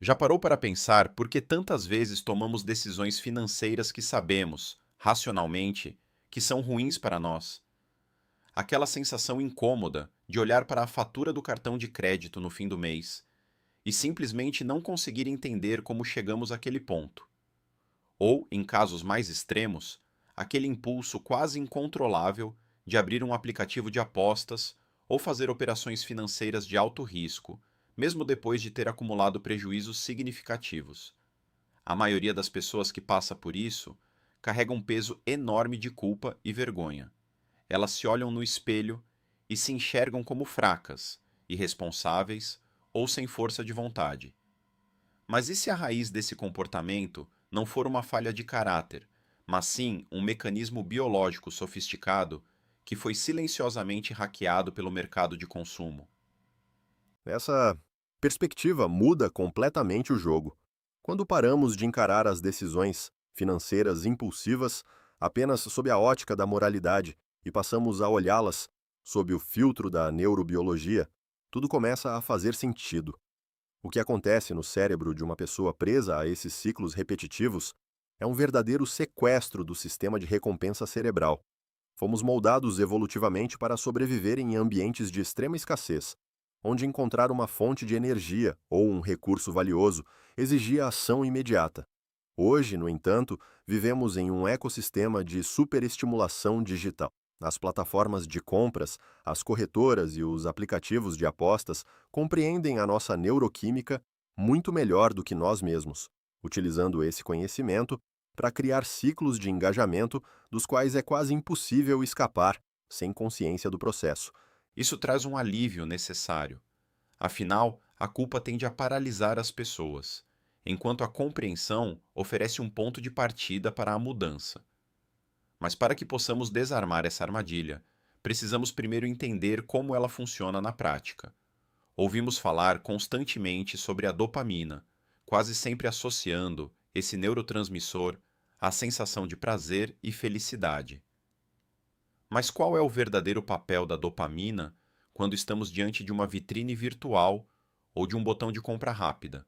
Já parou para pensar por que tantas vezes tomamos decisões financeiras que sabemos, racionalmente, que são ruins para nós? Aquela sensação incômoda de olhar para a fatura do cartão de crédito no fim do mês e simplesmente não conseguir entender como chegamos àquele ponto. Ou, em casos mais extremos, aquele impulso quase incontrolável de abrir um aplicativo de apostas ou fazer operações financeiras de alto risco, mesmo depois de ter acumulado prejuízos significativos. A maioria das pessoas que passa por isso carrega um peso enorme de culpa e vergonha. Elas se olham no espelho e se enxergam como fracas, irresponsáveis ou sem força de vontade. Mas e se a raiz desse comportamento não for uma falha de caráter, mas sim um mecanismo biológico sofisticado que foi silenciosamente hackeado pelo mercado de consumo? Essa perspectiva muda completamente o jogo. Quando paramos de encarar as decisões financeiras impulsivas apenas sob a ótica da moralidade e passamos a olhá-las sob o filtro da neurobiologia, tudo começa a fazer sentido. O que acontece no cérebro de uma pessoa presa a esses ciclos repetitivos é um verdadeiro sequestro do sistema de recompensa cerebral. Fomos moldados evolutivamente para sobreviver em ambientes de extrema escassez, onde encontrar uma fonte de energia ou um recurso valioso exigia ação imediata. Hoje, no entanto, vivemos em um ecossistema de superestimulação digital. As plataformas de compras, as corretoras e os aplicativos de apostas compreendem a nossa neuroquímica muito melhor do que nós mesmos, utilizando esse conhecimento para criar ciclos de engajamento dos quais é quase impossível escapar sem consciência do processo. Isso traz um alívio necessário. Afinal, a culpa tende a paralisar as pessoas, enquanto a compreensão oferece um ponto de partida para a mudança. Mas para que possamos desarmar essa armadilha, precisamos primeiro entender como ela funciona na prática. Ouvimos falar constantemente sobre a dopamina, quase sempre associando esse neurotransmissor à sensação de prazer e felicidade. Mas qual é o verdadeiro papel da dopamina quando estamos diante de uma vitrine virtual ou de um botão de compra rápida?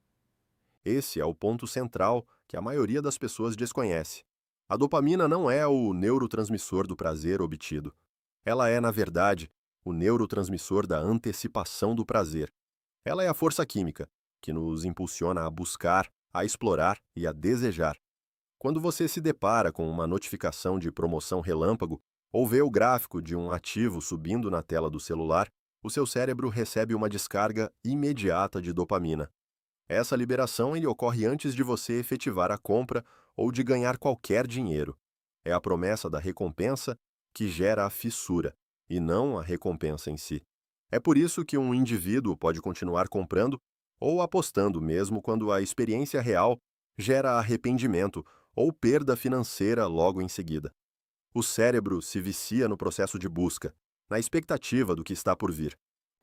Esse é o ponto central que a maioria das pessoas desconhece. A dopamina não é o neurotransmissor do prazer obtido. Ela é, na verdade, o neurotransmissor da antecipação do prazer. Ela é a força química que nos impulsiona a buscar, a explorar e a desejar. Quando você se depara com uma notificação de promoção relâmpago ou vê o gráfico de um ativo subindo na tela do celular, o seu cérebro recebe uma descarga imediata de dopamina. Essa liberação ocorre antes de você efetivar a compra ou de ganhar qualquer dinheiro. É a promessa da recompensa que gera a fissura, e não a recompensa em si. É por isso que um indivíduo pode continuar comprando ou apostando mesmo quando a experiência real gera arrependimento ou perda financeira logo em seguida. O cérebro se vicia no processo de busca, na expectativa do que está por vir.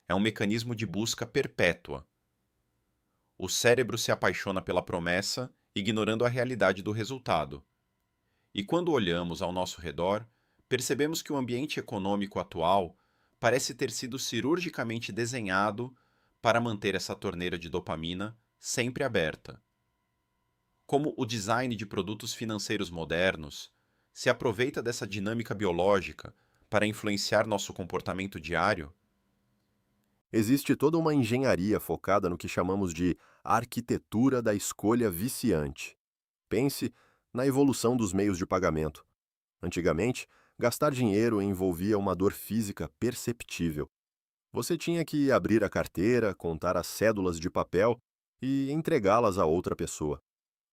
É um mecanismo de busca perpétua. O cérebro se apaixona pela promessa, ignorando a realidade do resultado. E quando olhamos ao nosso redor, percebemos que o ambiente econômico atual parece ter sido cirurgicamente desenhado para manter essa torneira de dopamina sempre aberta. Como o design de produtos financeiros modernos se aproveita dessa dinâmica biológica para influenciar nosso comportamento diário? Existe toda uma engenharia focada no que chamamos de arquitetura da escolha viciante. Pense na evolução dos meios de pagamento. Antigamente, gastar dinheiro envolvia uma dor física perceptível. Você tinha que abrir a carteira, contar as cédulas de papel e entregá-las a outra pessoa.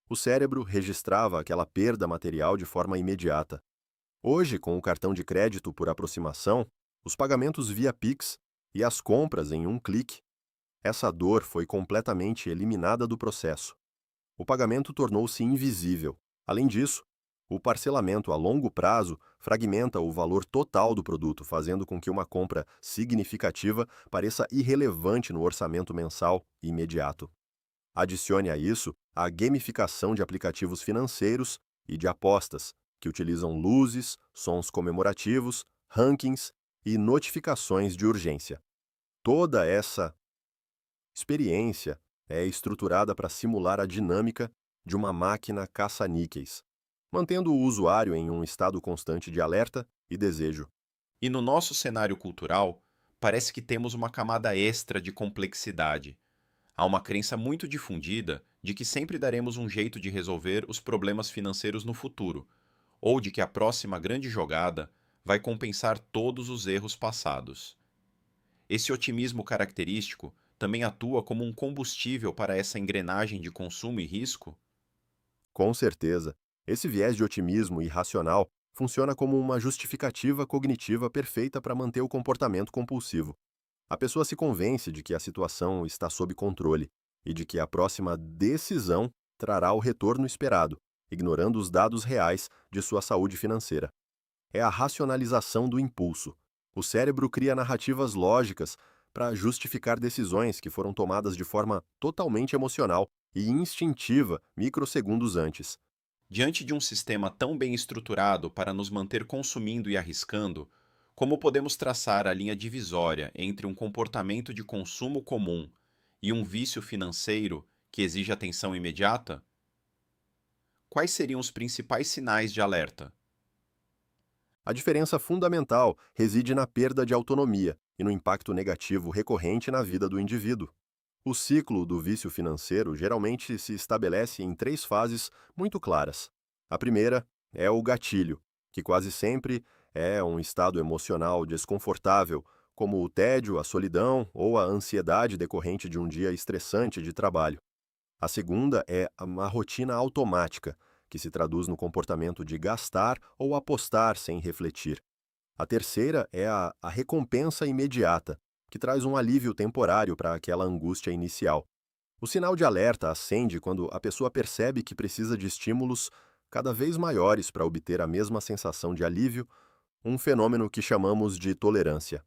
O cérebro registrava aquela perda material de forma imediata. Hoje, com o cartão de crédito por aproximação, os pagamentos via Pix e as compras em um clique, essa dor foi completamente eliminada do processo. O pagamento tornou-se invisível. Além disso, o parcelamento a longo prazo fragmenta o valor total do produto, fazendo com que uma compra significativa pareça irrelevante no orçamento mensal imediato. Adicione a isso a gamificação de aplicativos financeiros e de apostas, que utilizam luzes, sons comemorativos, rankings e notificações de urgência. Toda essa experiência É estruturada para simular a dinâmica de uma máquina caça-níqueis, mantendo o usuário em um estado constante de alerta e desejo. E no nosso cenário cultural, parece que temos uma camada extra de complexidade. Há uma crença muito difundida de que sempre daremos um jeito de resolver os problemas financeiros no futuro, ou de que a próxima grande jogada vai compensar todos os erros passados. Esse otimismo característico também atua como um combustível para essa engrenagem de consumo e risco? Com certeza, esse viés de otimismo irracional funciona como uma justificativa cognitiva perfeita para manter o comportamento compulsivo. A pessoa se convence de que a situação está sob controle e de que a próxima decisão trará o retorno esperado, ignorando os dados reais de sua saúde financeira. É a racionalização do impulso. O cérebro cria narrativas lógicas para justificar decisões que foram tomadas de forma totalmente emocional e instintiva microsegundos antes. Diante de um sistema tão bem estruturado para nos manter consumindo e arriscando, como podemos traçar a linha divisória entre um comportamento de consumo comum e um vício financeiro que exige atenção imediata? Quais seriam os principais sinais de alerta? A diferença fundamental reside na perda de autonomia e no impacto negativo recorrente na vida do indivíduo. O ciclo do vício financeiro geralmente se estabelece em três fases muito claras. A primeira é o gatilho, que quase sempre é um estado emocional desconfortável, como o tédio, a solidão ou a ansiedade decorrente de um dia estressante de trabalho. A segunda é uma rotina automática, que se traduz no comportamento de gastar ou apostar sem refletir. A terceira é a recompensa imediata, que traz um alívio temporário para aquela angústia inicial. O sinal de alerta acende quando a pessoa percebe que precisa de estímulos cada vez maiores para obter a mesma sensação de alívio, um fenômeno que chamamos de tolerância.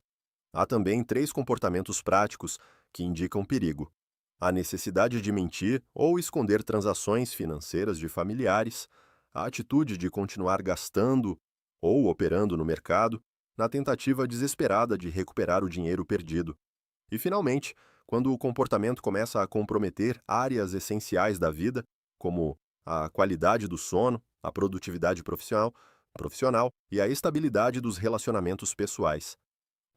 Há também três comportamentos práticos que indicam perigo: a necessidade de mentir ou esconder transações financeiras de familiares, a atitude de continuar gastando ou operando no mercado, na tentativa desesperada de recuperar o dinheiro perdido. E, finalmente, quando o comportamento começa a comprometer áreas essenciais da vida, como a qualidade do sono, a produtividade profissional e a estabilidade dos relacionamentos pessoais.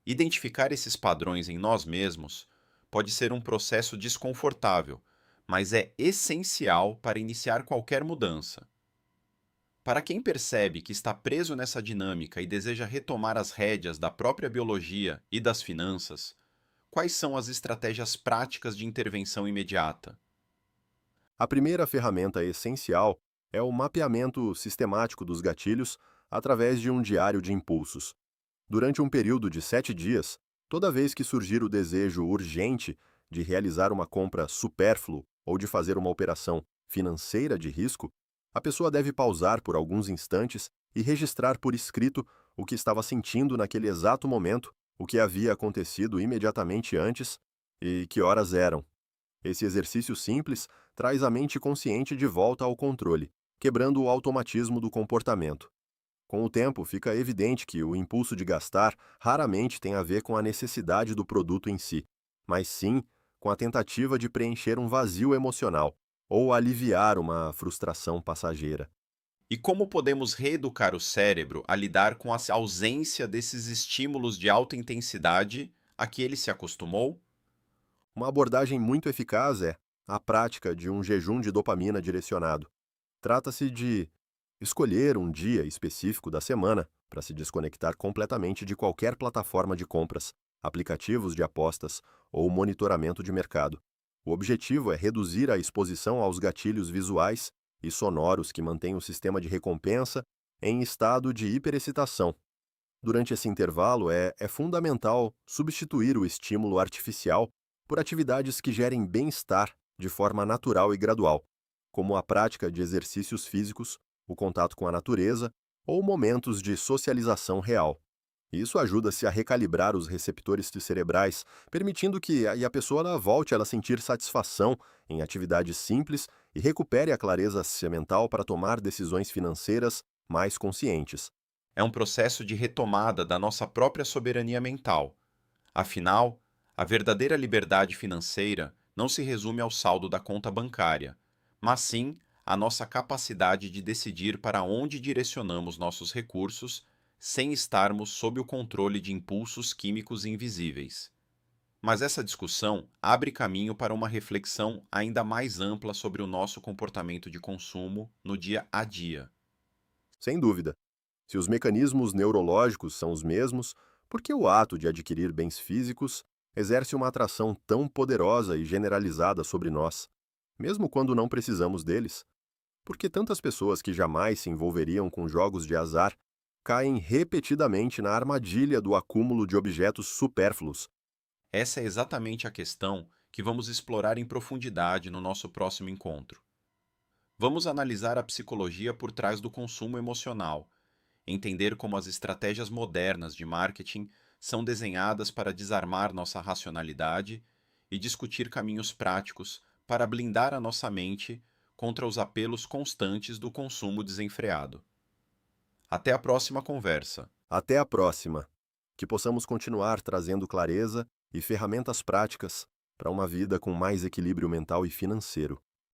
Identificar esses padrões em nós mesmos pode ser um processo desconfortável, mas é essencial para iniciar qualquer mudança. Para quem percebe que está preso nessa dinâmica e deseja retomar as rédeas da própria biologia e das finanças, quais são as estratégias práticas de intervenção imediata? A primeira ferramenta essencial é o mapeamento sistemático dos gatilhos através de um diário de impulsos. Durante um período de 7 dias, toda vez que surgir o desejo urgente de realizar uma compra supérflua ou de fazer uma operação financeira de risco, a pessoa deve pausar por alguns instantes e registrar por escrito o que estava sentindo naquele exato momento, o que havia acontecido imediatamente antes e que horas eram. Esse exercício simples traz a mente consciente de volta ao controle, quebrando o automatismo do comportamento. Com o tempo, fica evidente que o impulso de gastar raramente tem a ver com a necessidade do produto em si, mas sim com a tentativa de preencher um vazio emocional ou aliviar uma frustração passageira. E como podemos reeducar o cérebro a lidar com a ausência desses estímulos de alta intensidade a que ele se acostumou? Uma abordagem muito eficaz é a prática de um jejum de dopamina direcionado. Trata-se de escolher um dia específico da semana para se desconectar completamente de qualquer plataforma de compras, aplicativos de apostas ou monitoramento de mercado. O objetivo é reduzir a exposição aos gatilhos visuais e sonoros que mantêm o sistema de recompensa em estado de hiperexcitação. Durante esse intervalo, é fundamental substituir o estímulo artificial por atividades que gerem bem-estar de forma natural e gradual, como a prática de exercícios físicos, o contato com a natureza ou momentos de socialização real. Isso ajuda-se a recalibrar os receptores cerebrais, permitindo que a pessoa ela volte a sentir satisfação em atividades simples e recupere a clareza mental para tomar decisões financeiras mais conscientes. É um processo de retomada da nossa própria soberania mental. Afinal, a verdadeira liberdade financeira não se resume ao saldo da conta bancária, mas sim à nossa capacidade de decidir para onde direcionamos nossos recursos sem estarmos sob o controle de impulsos químicos invisíveis. Mas essa discussão abre caminho para uma reflexão ainda mais ampla sobre o nosso comportamento de consumo no dia a dia. Sem dúvida. Se os mecanismos neurológicos são os mesmos, por que o ato de adquirir bens físicos exerce uma atração tão poderosa e generalizada sobre nós, mesmo quando não precisamos deles? Por que tantas pessoas que jamais se envolveriam com jogos de azar caem repetidamente na armadilha do acúmulo de objetos supérfluos? Essa é exatamente a questão que vamos explorar em profundidade no nosso próximo encontro. Vamos analisar a psicologia por trás do consumo emocional, entender como as estratégias modernas de marketing são desenhadas para desarmar nossa racionalidade e discutir caminhos práticos para blindar a nossa mente contra os apelos constantes do consumo desenfreado. Até a próxima conversa. Até a próxima! Que possamos continuar trazendo clareza e ferramentas práticas para uma vida com mais equilíbrio mental e financeiro.